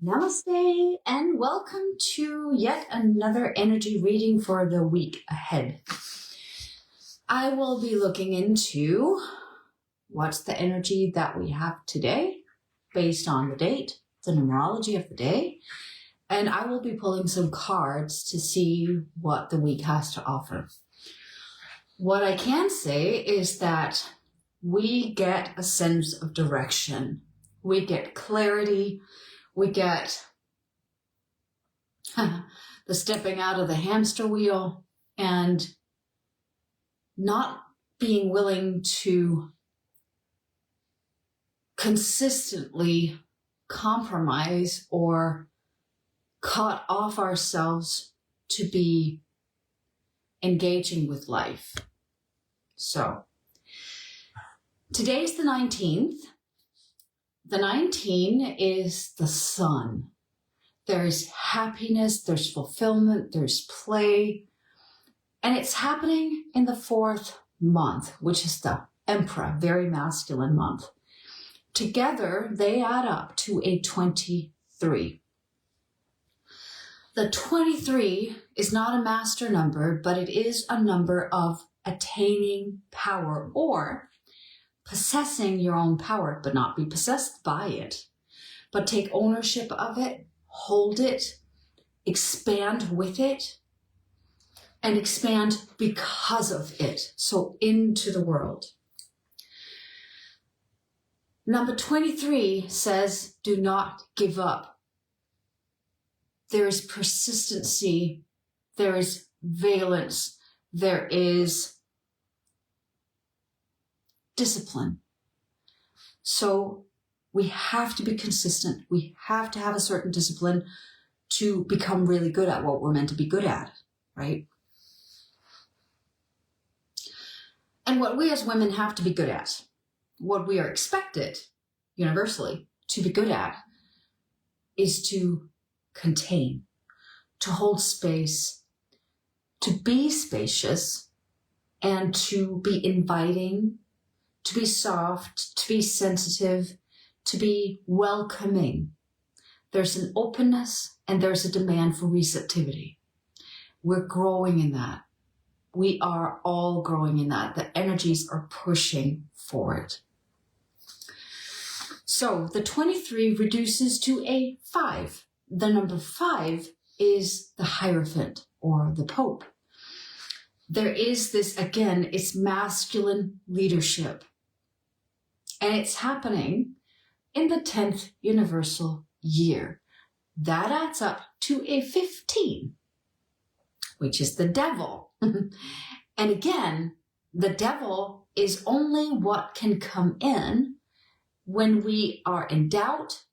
Namaste and welcome to yet another energy reading for the week ahead. I will be looking into what's the energy that we have today based on the date, the numerology of the day, and I will be pulling some cards to see what the week has to offer. What I can say is that we get a sense of direction. We get clarity. We get the stepping out of the hamster wheel and not being willing to consistently compromise or cut off ourselves to be engaging with life. So, today's the 19th. The 19 is the sun. There's happiness, there's fulfillment, there's play. And it's happening in the 4th month, which is the Emperor, very masculine month. Together, they add up to a 23. The 23 is not a master number, but it is a number of attaining power or possessing your own power, but not be possessed by it, but take ownership of it, hold it, expand with it, and expand because of it, so into the world. Number 23 says, do not give up. There is persistency, there is valence, there is discipline. So we have to be consistent. We have to have a certain discipline to become really good at what we're meant to be good at, right? And what we as women have to be good at, what we are expected universally to be good at, is to contain, to hold space, to be spacious, and to be inviting, to be soft, to be sensitive, to be welcoming. There's an openness and there's a demand for receptivity. We're growing in that. We are all growing in that. The energies are pushing for it. So the 23 reduces to a 5. The number 5 is the Hierophant or the Pope. There is this, again, it's masculine leadership. And it's happening in the 10th universal year. That adds up to a 15, which is the devil. And again, the devil is only what can come in when we are in doubt,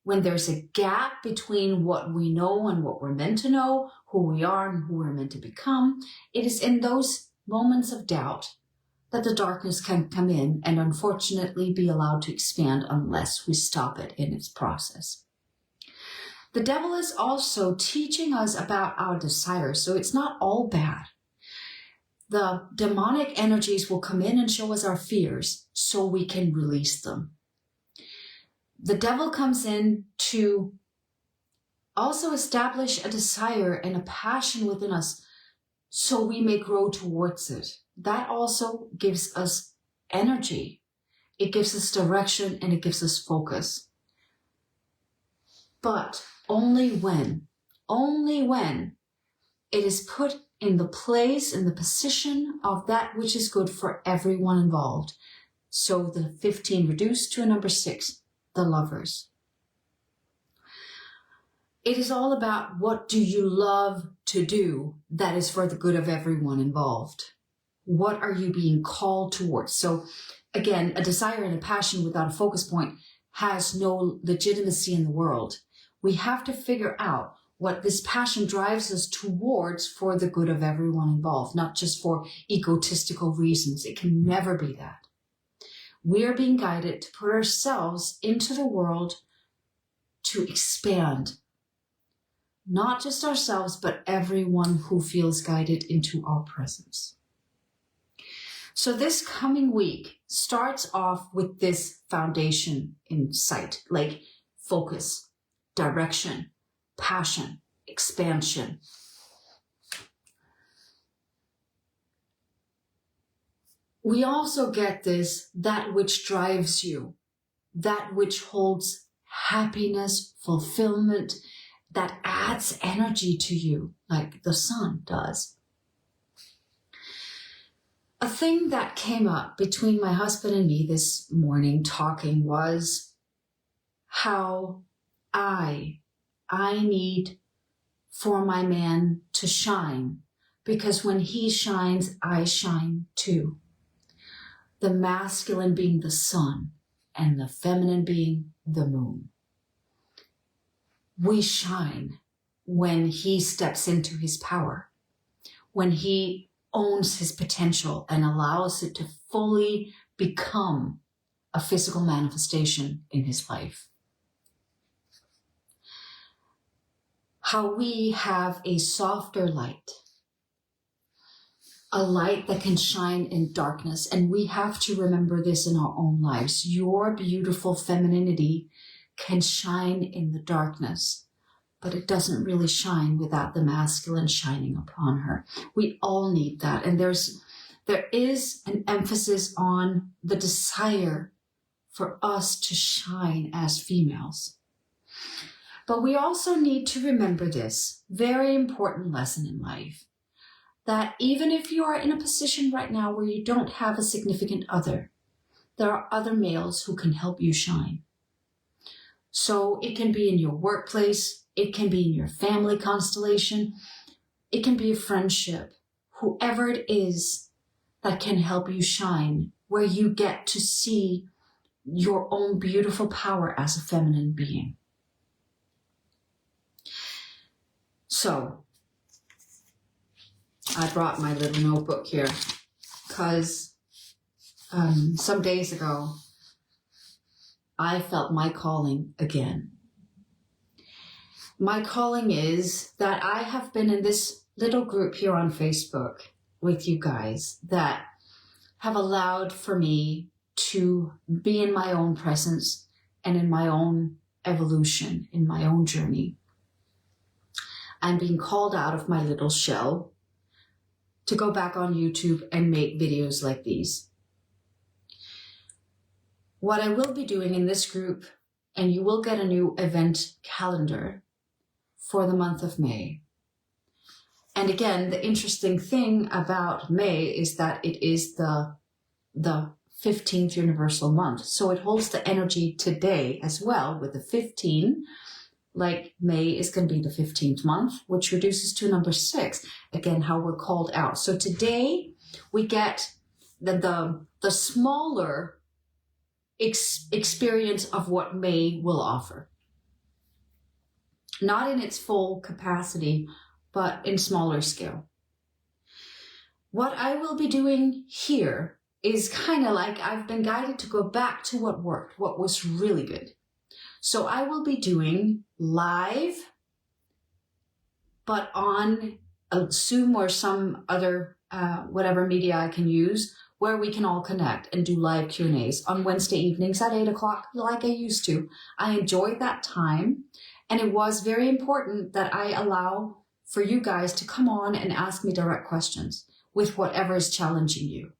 when there's a gap between what we know and what we're meant to know, who we are and who we're meant to become. It is in those moments of doubt that the darkness can come in and unfortunately be allowed to expand unless we stop it in its process. The devil is also teaching us about our desires, so it's not all bad. The demonic energies will come in and show us our fears so we can release them. The devil comes in to also establish a desire and a passion within us so we may grow towards it. That also gives us energy. It gives us direction and it gives us focus. But only when it is put in the place, in the position of that which is good for everyone involved. So the 15 reduced to a number 6, the Lovers. It is all about what do you love to do that is for the good of everyone involved. What are you being called towards? So again, a desire and a passion without a focus point has no legitimacy in the world. We have to figure out what this passion drives us towards for the good of everyone involved, not just for egotistical reasons. It can never be that. We are being guided to put ourselves into the world to expand. Not just ourselves, but everyone who feels guided into our presence. So this coming week starts off with this foundation in sight, like focus, direction, passion, expansion. We also get this, that which drives you, that which holds happiness, fulfillment, that adds energy to you, like the sun does. A thing that came up between my husband and me this morning talking was how I need for my man to shine, because when he shines, I shine too. The masculine being the sun and the feminine being the moon. We shine when he steps into his power, when he owns his potential and allows it to fully become a physical manifestation in his life. How we have a softer light, a light that can shine in darkness. And we have to remember this in our own lives. Your beautiful femininity can shine in the darkness, but it doesn't really shine without the masculine shining upon her. We all need that. And there is an emphasis on the desire for us to shine as females. But we also need to remember this very important lesson in life, that even if you are in a position right now where you don't have a significant other, there are other males who can help you shine. So it can be in your workplace, it can be in your family constellation, it can be a friendship, whoever it is that can help you shine, where you get to see your own beautiful power as a feminine being. So, I brought my little notebook here because some days ago, I felt my calling again. My calling is that I have been in this little group here on Facebook with you guys that have allowed for me to be in my own presence and in my own evolution, in my own journey. I'm being called out of my little shell to go back on YouTube and make videos like these. What I will be doing in this group, and you will get a new event calendar for the month of May. And again, the interesting thing about May is that it is the 15th universal month. So it holds the energy today as well with the 15. Like May is going to be the 15th month, which reduces to number 6. Again, how we're called out. So today we get the smaller experience of what May will offer. Not in its full capacity, but in smaller scale. What I will be doing here is kind of like I've been guided to go back to what worked, what was really good. So I will be doing live, but on a Zoom or some other whatever media I can use, where we can all connect and do live Q&As on Wednesday evenings at 8 o'clock like I used to. I enjoyed that time, and it was very important that I allow for you guys to come on and ask me direct questions with whatever is challenging you.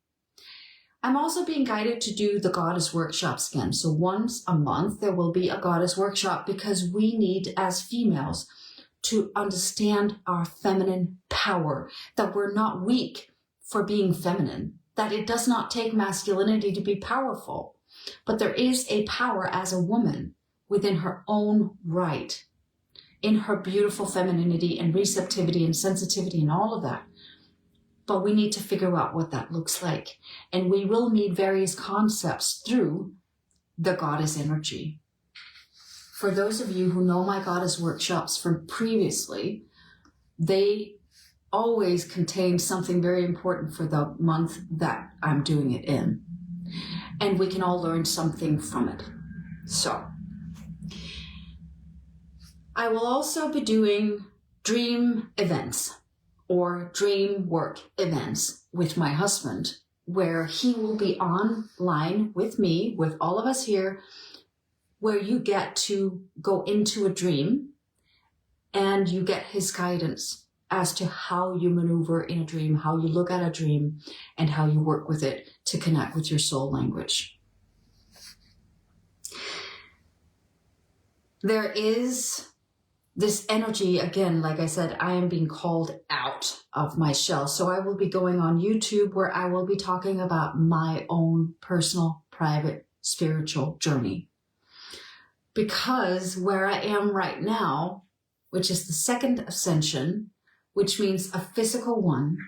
I'm also being guided to do the goddess workshops again. So once a month, there will be a goddess workshop because we need, as females, to understand our feminine power, that we're not weak for being feminine, that it does not take masculinity to be powerful, but there is a power as a woman within her own right, in her beautiful femininity and receptivity and sensitivity and all of that. But we need to figure out what that looks like. And we will meet various concepts through the goddess energy. For those of you who know my goddess workshops from previously, they always contain something very important for the month that I'm doing it in. And we can all learn something from it. So, I will also be doing dream events or dream work events with my husband, where he will be online with me, with all of us here, where you get to go into a dream and you get his guidance as to how you maneuver in a dream, how you look at a dream, and how you work with it to connect with your soul language. There is this energy, again, like I said, I am being called out of my shell. So I will be going on YouTube where I will be talking about my own personal, private, spiritual journey. Because where I am right now, which is the second ascension, which means a physical one,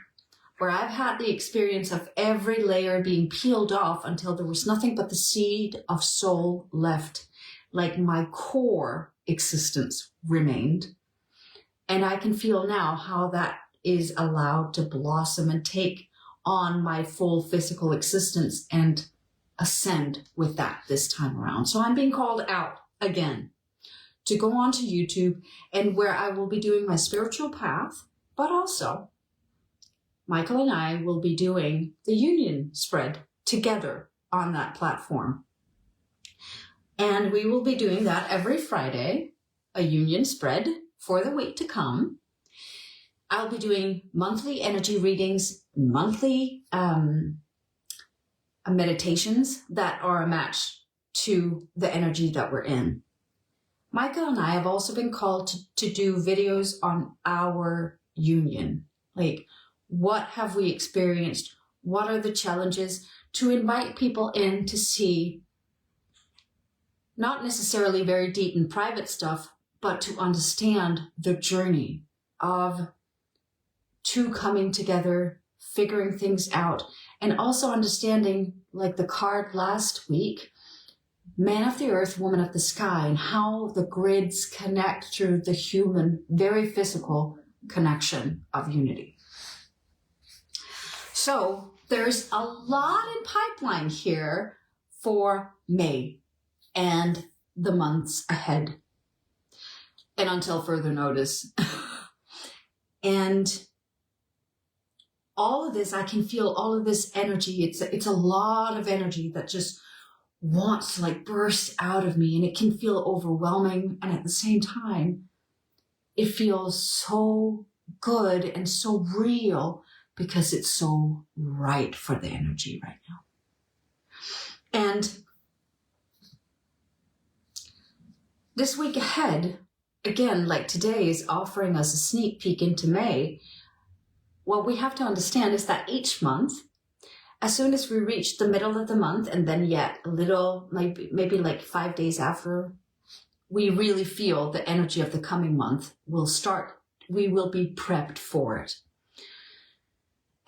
where I've had the experience of every layer being peeled off until there was nothing but the seed of soul left, like my core existence remained. And I can feel now how that is allowed to blossom and take on my full physical existence and ascend with that this time around. So I'm being called out again to go onto YouTube, and where I will be doing my spiritual path, but also Michael and I will be doing the union spread together on that platform. And we will be doing that every Friday, a union spread for the week to come. I'll be doing monthly energy readings, monthly meditations that are a match to the energy that we're in. Michael and I have also been called to do videos on our union. Like, what have we experienced? What are the challenges? To invite people in to see not necessarily very deep and private stuff, but to understand the journey of two coming together, figuring things out, and also understanding, like the card last week, Man of the Earth, Woman of the Sky, and how the grids connect through the human, very physical connection of unity. So there's a lot in pipeline here for May and the months ahead, and until further notice. And all of this, I can feel all of this energy. It's a lot of energy that just wants to like burst out of me, and it can feel overwhelming. And at the same time, it feels so good and so real because it's so right for the energy right now. And this week ahead, again, like today is offering us a sneak peek into May. What we have to understand is that each month, as soon as we reach the middle of the month, and then yet a little, maybe like 5 days after, we really feel the energy of the coming month will start. We will be prepped for it.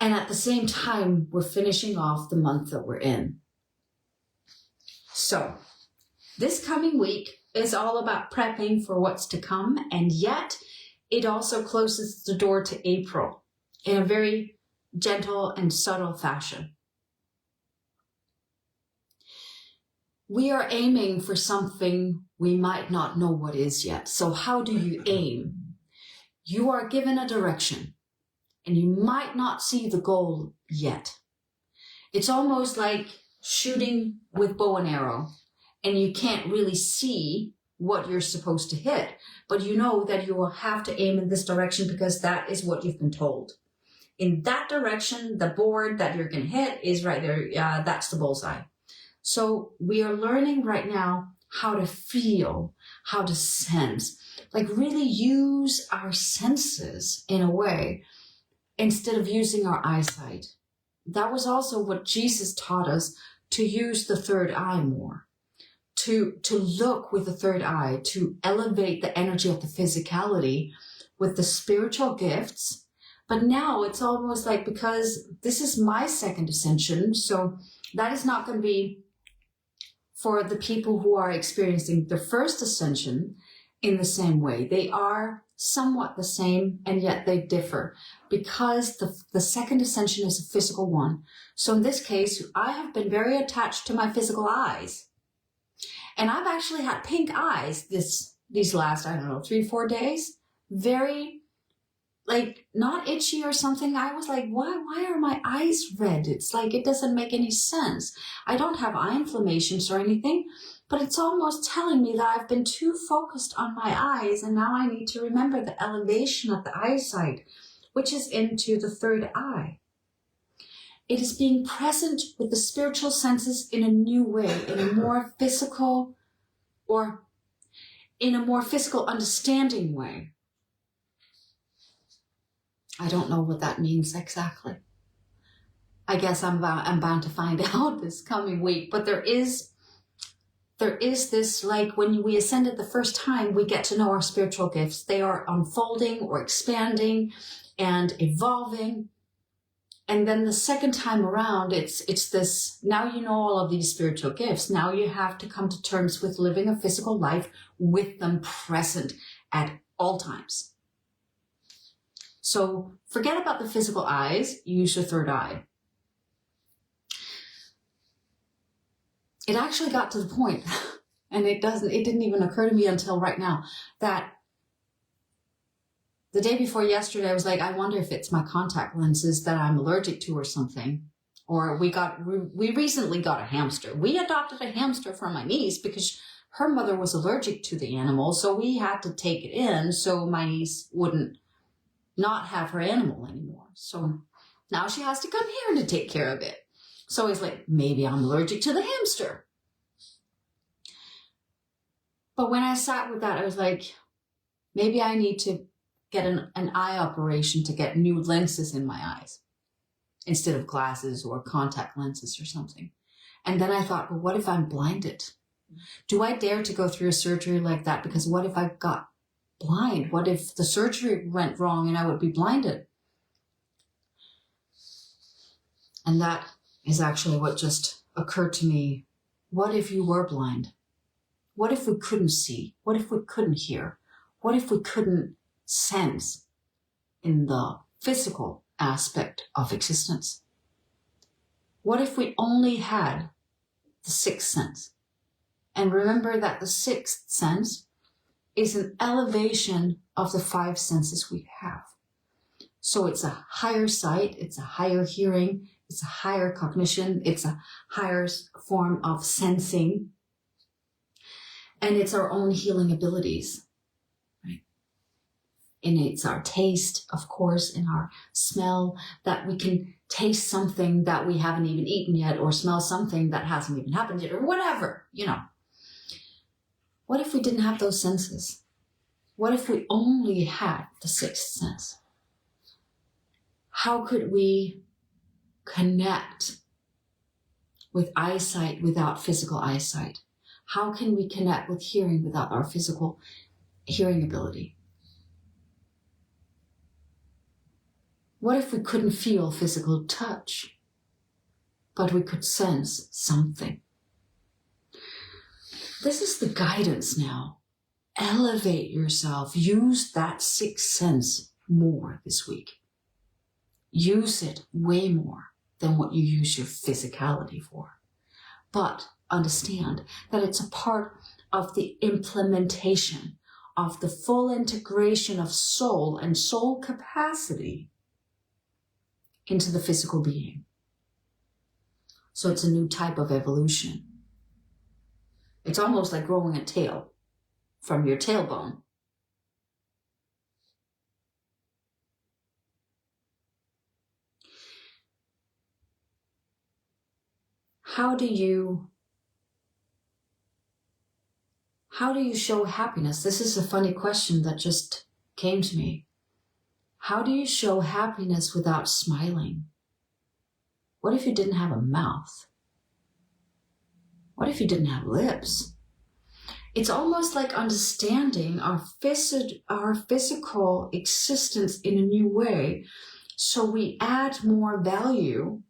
And at the same time, we're finishing off the month that we're in. So this coming week is all about prepping for what's to come. And yet it also closes the door to April in a very gentle and subtle fashion. We are aiming for something we might not know what is yet. So how do you aim? You are given a direction and you might not see the goal yet. It's almost like shooting with bow and arrow, and you can't really see what you're supposed to hit, but you know that you will have to aim in this direction because that is what you've been told. In that direction, the board that you're going to hit is right there. That's the bullseye. So we are learning right now how to feel, how to sense, like really use our senses in a way instead of using our eyesight. That was also what Jesus taught us, to use the third eye more, to look with the third eye, to elevate the energy of the physicality with the spiritual gifts. But now it's almost like, because this is my second ascension, so that is not going to be for the people who are experiencing the first ascension in the same way. They are somewhat the same, and yet they differ because the second ascension is a physical one. So in this case, I have been very attached to my physical eyes. And I've actually had pink eyes these last, 3-4 days. Very, like, not itchy or something. I was like, why are my eyes red? It's like, it doesn't make any sense. I don't have eye inflammations or anything. But it's almost telling me that I've been too focused on my eyes, and now I need to remember the elevation of the eyesight, which is into the third eye. It is being present with the spiritual senses in a new way, in a more physical understanding way. I don't know what that means exactly. I guess I'm bound to find out this coming week, but there is this, like when we ascended the first time, we get to know our spiritual gifts. They are unfolding or expanding and evolving. And then the second time around, it's this, now you know all of these spiritual gifts. Now you have to come to terms with living a physical life with them present at all times. So forget about the physical eyes, use your third eye. It actually got to the point, and it didn't even occur to me until right now, that the day before yesterday, I was like, I wonder if it's my contact lenses that I'm allergic to or something. Or we recently got a hamster. We adopted a hamster for my niece because her mother was allergic to the animal. So we had to take it in so my niece wouldn't not have her animal anymore. So now she has to come here to take care of it. So it's like, maybe I'm allergic to the hamster. But when I sat with that, I was like, maybe I need to get an eye operation to get new lenses in my eyes instead of glasses or contact lenses or something. And then I thought, well, what if I'm blinded? Do I dare to go through a surgery like that? Because what if I got blind? What if the surgery went wrong and I would be blinded? And that is actually what just occurred to me. What if you were blind? What if we couldn't see? What if we couldn't hear? What if we couldn't sense in the physical aspect of existence? What if we only had the sixth sense? And remember that the sixth sense is an elevation of the five senses we have. So it's a higher sight, it's a higher hearing, it's a higher cognition, it's a higher form of sensing, and it's our own healing abilities. And it's our taste, of course, and our smell, that we can taste something that we haven't even eaten yet, or smell something that hasn't even happened yet, or whatever, What if we didn't have those senses? What if we only had the sixth sense? How could we connect with eyesight without physical eyesight? How can we connect with hearing without our physical hearing ability? What if we couldn't feel physical touch, but we could sense something? This is the guidance now. Elevate yourself. Use that sixth sense more this week. Use it way more than what you use your physicality for. But understand that it's a part of the implementation of the full integration of soul and soul capacity into the physical being. So it's a new type of evolution. It's almost like growing a tail from your tailbone. How do you show happiness? This is a funny question that just came to me. How do you show happiness without smiling? What if you didn't have a mouth? What if you didn't have lips? It's almost like understanding our physical existence in a new way, so we add more value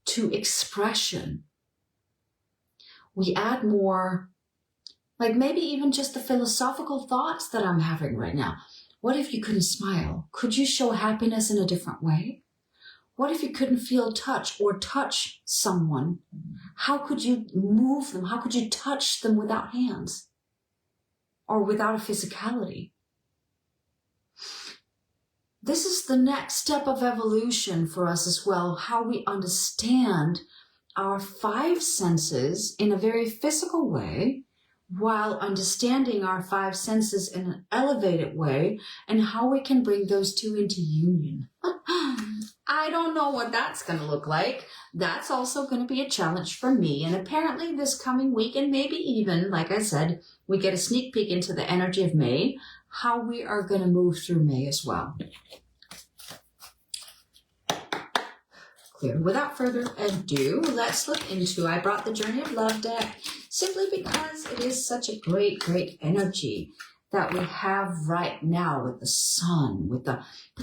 to expression. We add more, like maybe even just the philosophical thoughts that I'm having right now. What if you couldn't smile? Could you show happiness in a different way? What if you couldn't feel touch or touch someone? How could you move them? How could you touch them without hands or without a physicality? This is the next step of evolution for us as well, how we understand our 5 senses in a very physical way, while understanding our 5 senses in an elevated way, and how we can bring those two into union. I don't know what that's going to look like. That's also going to be a challenge for me. And apparently this coming week, and maybe even, like I said, we get a sneak peek into the energy of May, how we are going to move through May as well. Clear. Without further ado, let's look into, I brought the Journey of Love deck simply because it is such a great, great energy that we have right now with the sun, but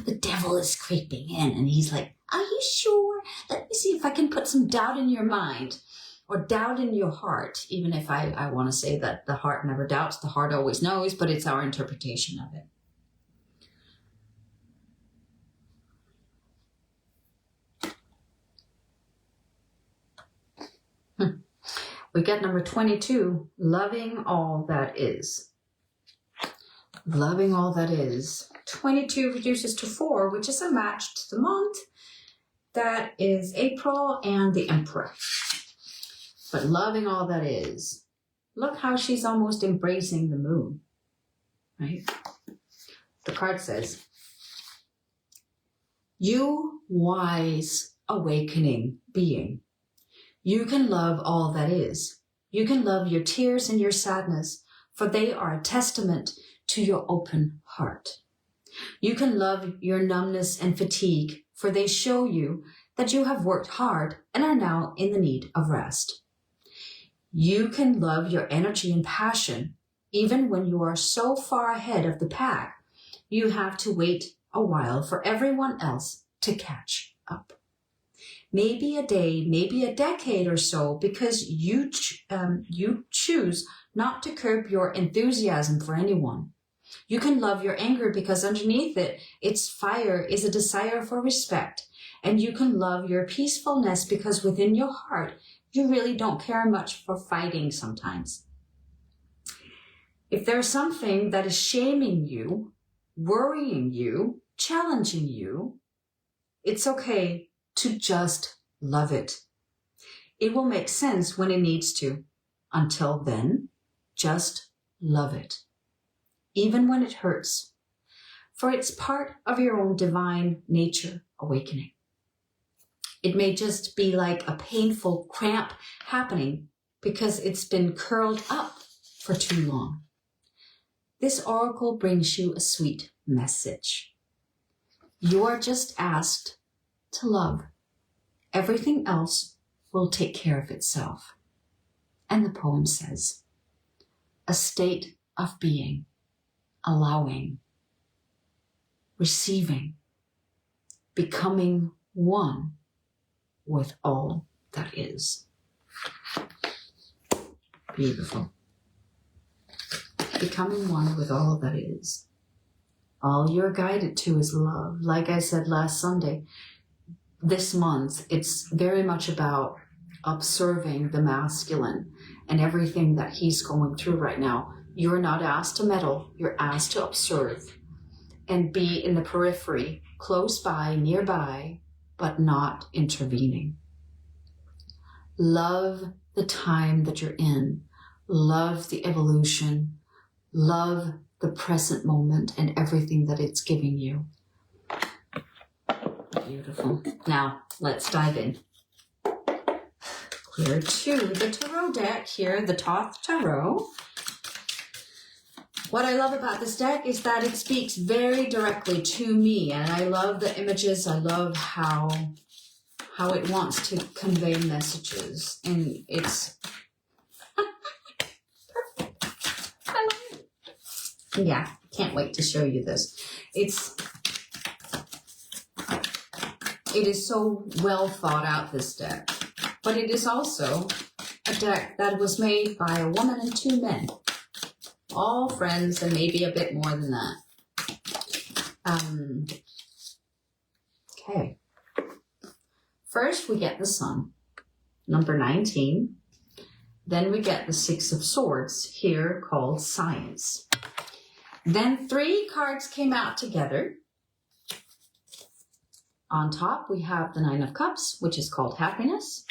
the devil is creeping in and he's like, are you sure? Let me see if I can put some doubt in your mind or doubt in your heart, even if I want to say that the heart never doubts, the heart always knows, but it's our interpretation of it. We get number 22, loving all that is. Loving all that is. 22 reduces to 4, which is a match to the month. That is April and the Emperor. But loving all that is. Look how she's almost embracing the moon, right? The card says, you wise awakening being. You can love all that is. You can love your tears and your sadness, for they are a testament to your open heart. You can love your numbness and fatigue, for they show you that you have worked hard and are now in the need of rest. You can love your energy and passion, even when you are so far ahead of the pack, you have to wait a while for everyone else to catch up. Maybe a day, maybe a decade or so, because you choose not to curb your enthusiasm for anyone. You can love your anger because underneath it, its fire is a desire for respect. And you can love your peacefulness because within your heart, you really don't care much for fighting sometimes. If there's something that is shaming you, worrying you, challenging you, it's okay to just love it. It will make sense when it needs to. Until then, just love it. Even when it hurts. For it's part of your own divine nature awakening. It may just be like a painful cramp happening because it's been curled up for too long. This oracle brings you a sweet message. You are just asked to love. Everything else will take care of itself. And the poem says, a state of being, allowing, receiving, becoming one with all that is. Beautiful. Becoming one with all that is. All you're guided to is love. Like I said last Sunday, this month, it's very much about observing the masculine and everything that he's going through right now. You're not asked to meddle, you're asked to observe and be in the periphery, close by, nearby, but not intervening. Love the time that you're in. Love the evolution. Love the present moment and everything that it's giving you. Beautiful. Now, let's dive in. Clear to the tarot deck here, the Thoth Tarot. What I love about this deck is that it speaks very directly to me, and I love the images. I love how it wants to convey messages, and it's perfect. I love it. Yeah, can't wait to show you this. It is so well thought out, this deck. But it is also a deck that was made by a woman and 2 men. All friends and maybe a bit more than that. Okay. First we get the Sun, number 19. Then we get the 6 of Swords, here called Science. Then 3 cards came out together. On top, we have the 9 of Cups, which is called Happiness.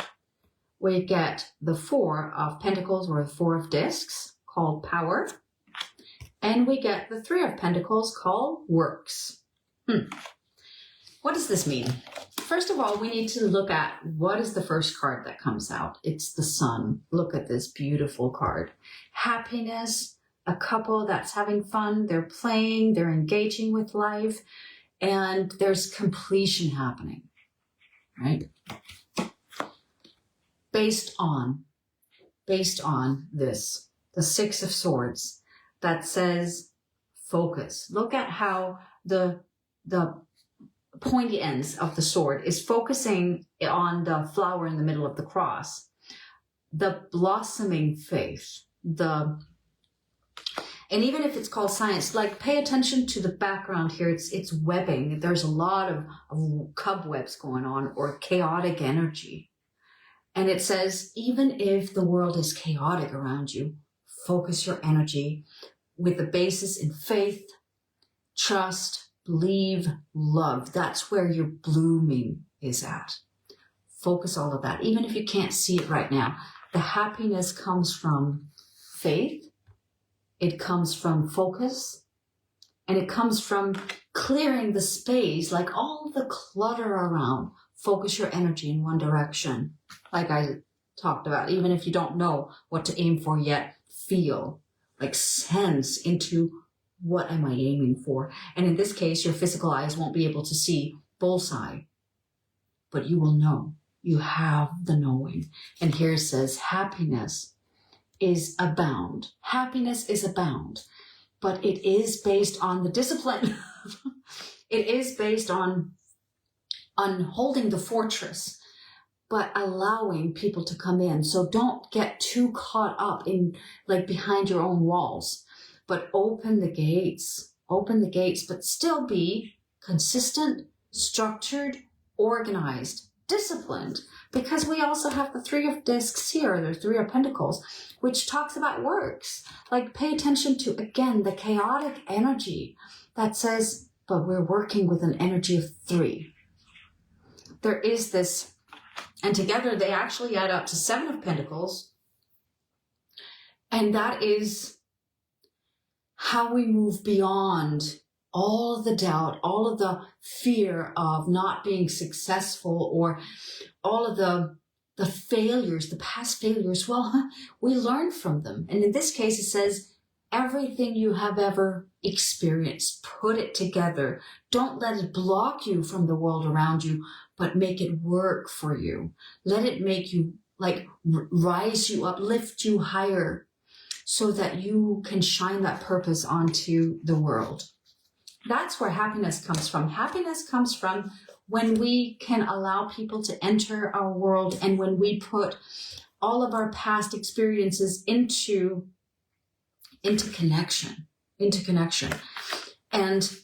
we get the 4 of Pentacles or the 4 of Discs called Power. And we get the 3 of Pentacles called Works. What does this mean? First of all, we need to look at what is the first card that comes out. It's the Sun. Look at this beautiful card. Happiness, a couple that's having fun. They're playing, they're engaging with life, and there's completion happening, right? Based on this, the 6 of Swords that says focus. Look at how the pointy ends of the sword is focusing on the flower in the middle of the cross, the blossoming faith, and even if it's called science, like pay attention to the background here. It's webbing. There's a lot of cobwebs going on, or chaotic energy. And it says, even if the world is chaotic around you, focus your energy with the basis in faith, trust, believe, love. That's where your blooming is at. Focus all of that. Even if you can't see it right now, the happiness comes from faith. It comes from focus. And it comes from clearing the space, like all the clutter around. Focus your energy in one direction. Like I talked about, even if you don't know what to aim for yet, feel, like sense into what am I aiming for? And in this case, your physical eyes won't be able to see bullseye, but you will know. You have the knowing. And here it says happiness is abound. Happiness is abound, but it is based on the discipline. It is based on holding the fortress, but allowing people to come in. So don't get too caught up in like behind your own walls. But open the gates, but still be consistent, structured, organized, disciplined, because we also have the 3 of Discs here, the 3 of Pentacles, which talks about works. Like pay attention to, again, the chaotic energy that says, but we're working with an energy of 3. There is this, and together they actually add up to 7 of Pentacles, and that is how we move beyond all of the doubt, all of the fear of not being successful, or all of the failures, the past failures. Well, we learn from them. And in this case, it says, everything you have ever experienced, put it together. Don't let it block you from the world around you, but make it work for you. Let it make you, like, rise you up, lift you higher, so that you can shine that purpose onto the world. That's where happiness comes from. Happiness comes from when we can allow people to enter our world, and when we put all of our past experiences into connection. And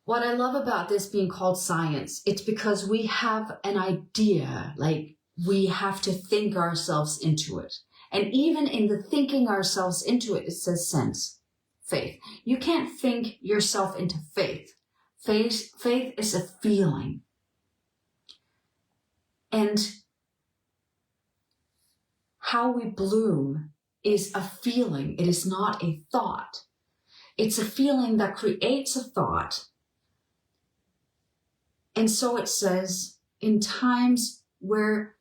what I love about this being called science, it's because we have an idea, like we have to think ourselves into it. And even in the thinking ourselves into it, it says sense, faith. You can't think yourself into faith. Faith is a feeling. And how we bloom is a feeling. It is not a thought. It's a feeling that creates a thought. And so it says, in times where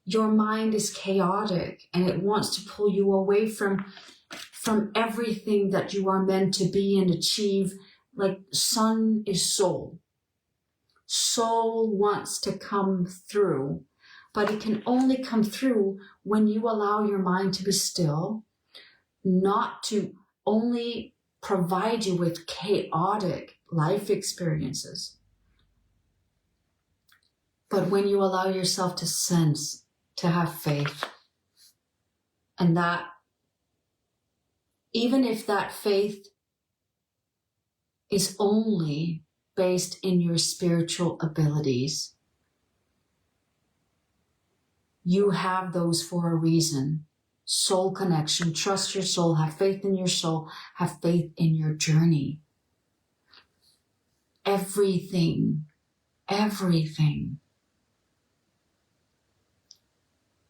your mind is chaotic and it wants to pull you away from everything that you are meant to be and achieve, like sun is soul. Soul wants to come through, but it can only come through when you allow your mind to be still, not to only provide you with chaotic life experiences, but when you allow yourself to sense, to have faith. And that, even if that faith is only based in your spiritual abilities, you have those for a reason. Soul connection, trust your soul, have faith in your soul, have faith in your journey. Everything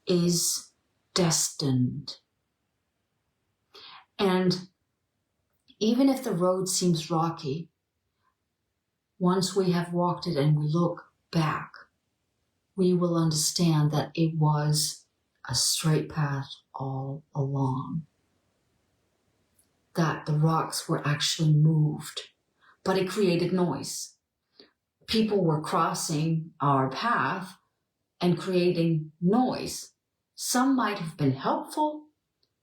is destined. And even if the road seems rocky, once we have walked it and we look back, we will understand that it was a straight path all along. That the rocks were actually moved, but it created noise. People were crossing our path and creating noise. Some might have been helpful.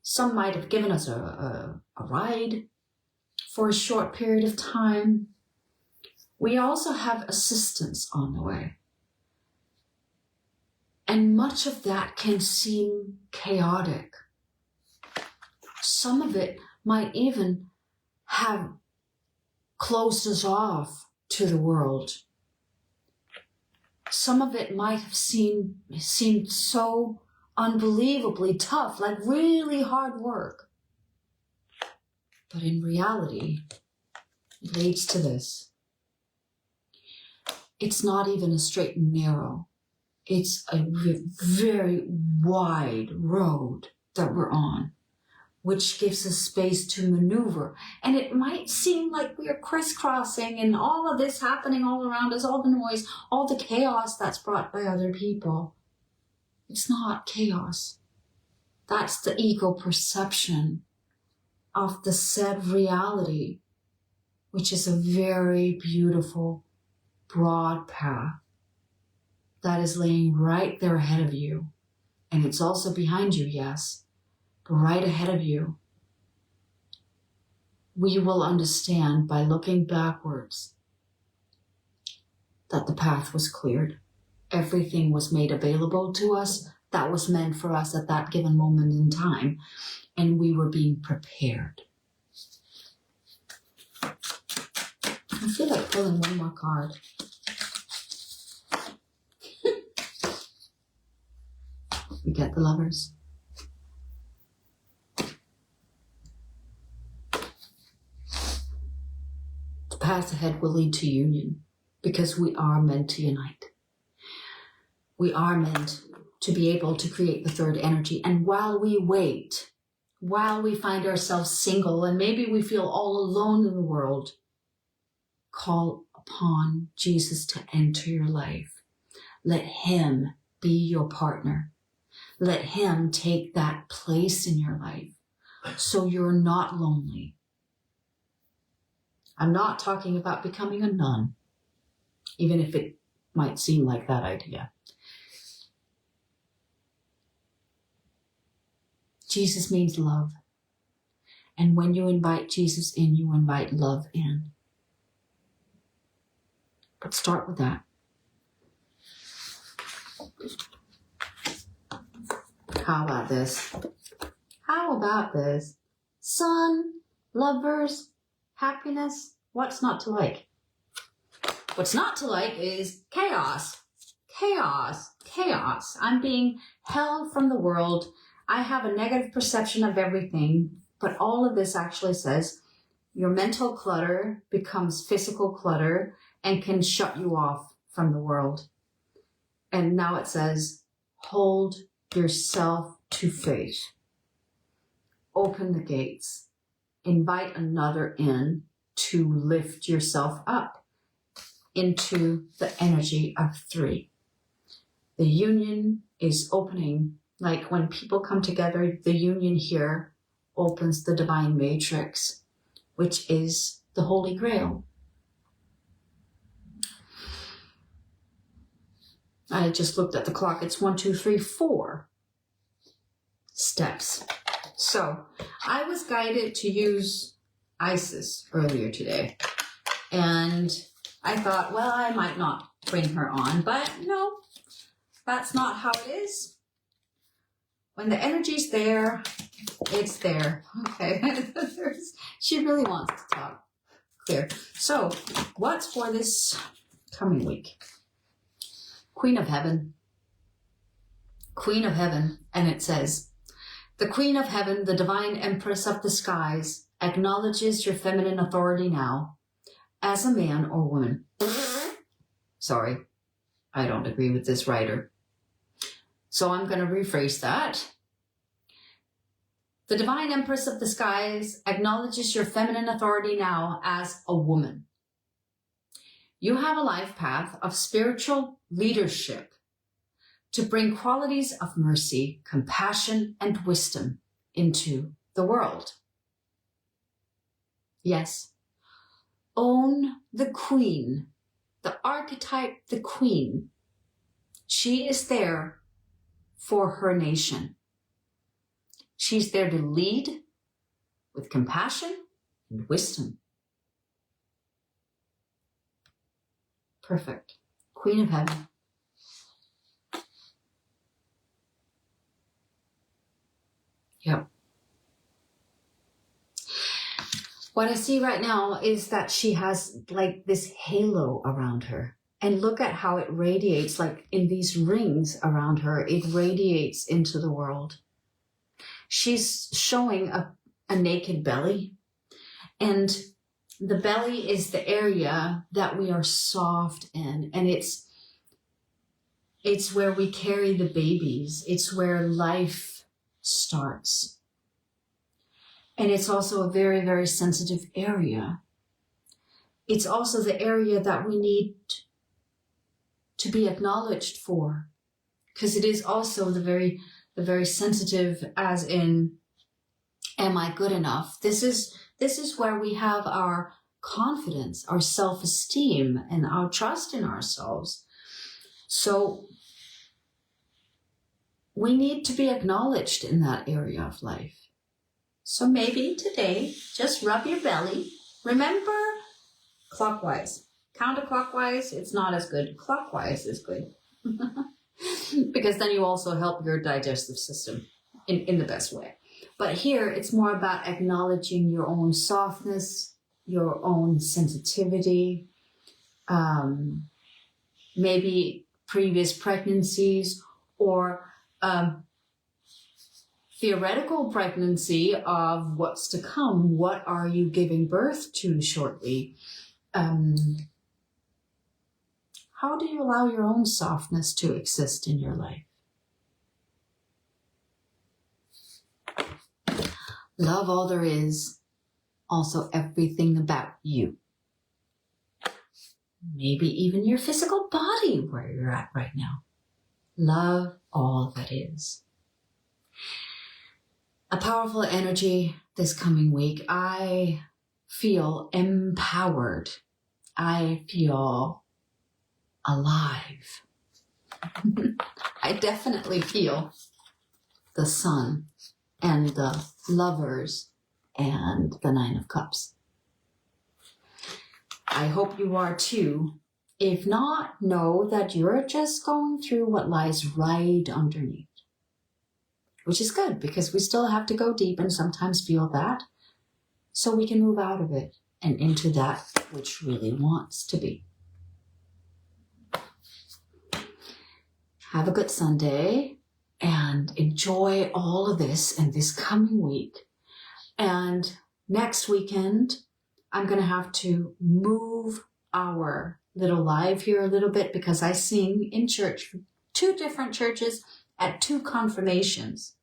Some might have given us a ride for a short period of time. We also have assistance on the way. And much of that can seem chaotic. Some of it might even have closed us off to the world. Some of it might have seemed so unbelievably tough, like really hard work. But in reality, it leads to this. It's not even a straight and narrow. It's a very wide road that we're on, which gives us space to maneuver. And it might seem like we are crisscrossing and all of this happening all around us, all the noise, all the chaos that's brought by other people. It's not chaos. That's the ego perception of the said reality, which is a very beautiful, broad path that is laying right there ahead of you. And it's also behind you, yes, but right ahead of you. We will understand by looking backwards that the path was cleared. Everything was made available to us that was meant for us at that given moment in time, and we were being prepared. I feel like pulling one more card. We get the Lovers. The path ahead will lead to union because we are meant to unite. We are meant to be able to create the third energy. And while we wait, while we find ourselves single and maybe we feel all alone in the world, call upon Jesus to enter your life. Let him be your partner. Let him take that place in your life so you're not lonely. I'm not talking about becoming a nun, even if it might seem like that idea. Jesus means love. And when you invite Jesus in, you invite love in. But start with that. How about this? How about this? Sun, lovers, happiness. What's not to like? What's not to like is chaos. Chaos. Chaos. I'm being held from the world. I have a negative perception of everything. But all of this actually says your mental clutter becomes physical clutter and can shut you off from the world. And now it says, hold yourself to faith. Open the gates. Invite another in to lift yourself up into the energy of 3. The union is opening, like when people come together, the union here opens the divine matrix, which is the Holy Grail. I just looked at the clock. It's 1, 2, 3, 4 steps. So I was guided to use Isis earlier today. And I thought, well, I might not bring her on. But no, that's not how it is. When the energy's there, it's there. Okay. She really wants to talk. Clear. So what's for this coming week? Queen of Heaven. Queen of Heaven. And it says, the Queen of Heaven, the divine empress of the skies, acknowledges your feminine authority now as a man or woman. Sorry, I don't agree with this writer. So I'm going to rephrase that. The Divine Empress of the Skies acknowledges your feminine authority now as a woman. You have a life path of spiritual leadership to bring qualities of mercy, compassion, and wisdom into the world. Yes, own the queen, the archetype, the queen. She is there for her nation. She's there to lead with compassion and wisdom. Perfect. Queen of Heaven. Yep. What I see right now is that she has like this halo around her. And look at how it radiates, like in these rings around her, it radiates into the world. She's showing a naked belly. And the belly is the area that we are soft in. And it's where we carry the babies. It's where life starts. And it's also a very, very sensitive area. It's also the area that we need to be acknowledged for, because it is also the very sensitive, as in, am I good enough? This is where we have our confidence, our self-esteem, and our trust in ourselves. So we need to be acknowledged in that area of life. So maybe today, just rub your belly. Remember, clockwise. Counterclockwise, it's not as good. Clockwise is good. Because then you also help your digestive system in the best way. But here, it's more about acknowledging your own softness, your own sensitivity, maybe previous pregnancies, or theoretical pregnancy of what's to come. What are you giving birth to shortly? How do you allow your own softness to exist in your life? Love all there is, also everything about you. Maybe even your physical body where you're at right now. Love all that is. A powerful energy this coming week. I feel empowered. I feel alive. I definitely feel the sun and the lovers and the Nine of Cups. I hope you are too. If not, know that you're just going through what lies right underneath. Which is good, because we still have to go deep and sometimes feel that, so we can move out of it and into that which really wants to be. Have a good Sunday and enjoy all of this in this coming week. And next weekend, I'm going to have to move our little live here a little bit, because I sing in church, 2 different churches at 2 confirmations.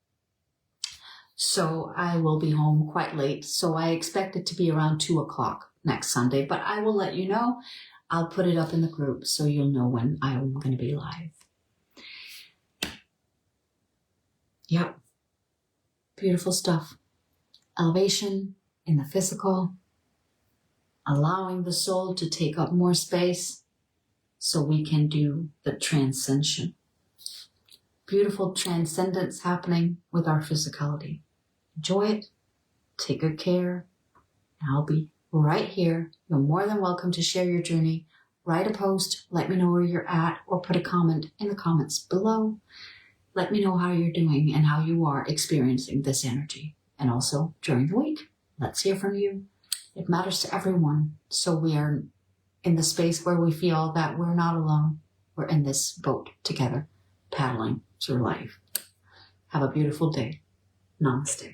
So I will be home quite late. So I expect it to be around 2 o'clock next Sunday, but I will let you know. I'll put it up in the group so you'll know when I'm going to be live. Yep. Beautiful stuff. Elevation in the physical. Allowing the soul to take up more space so we can do the transcension. Beautiful transcendence happening with our physicality. Enjoy it. Take good care. And I'll be right here. You're more than welcome to share your journey. Write a post. Let me know where you're at, or put a comment in the comments below. Let me know how you're doing and how you are experiencing this energy. And also during the week, let's hear from you. It matters to everyone. So we are in the space where we feel that we're not alone. We're in this boat together, paddling through life. Have a beautiful day. Namaste.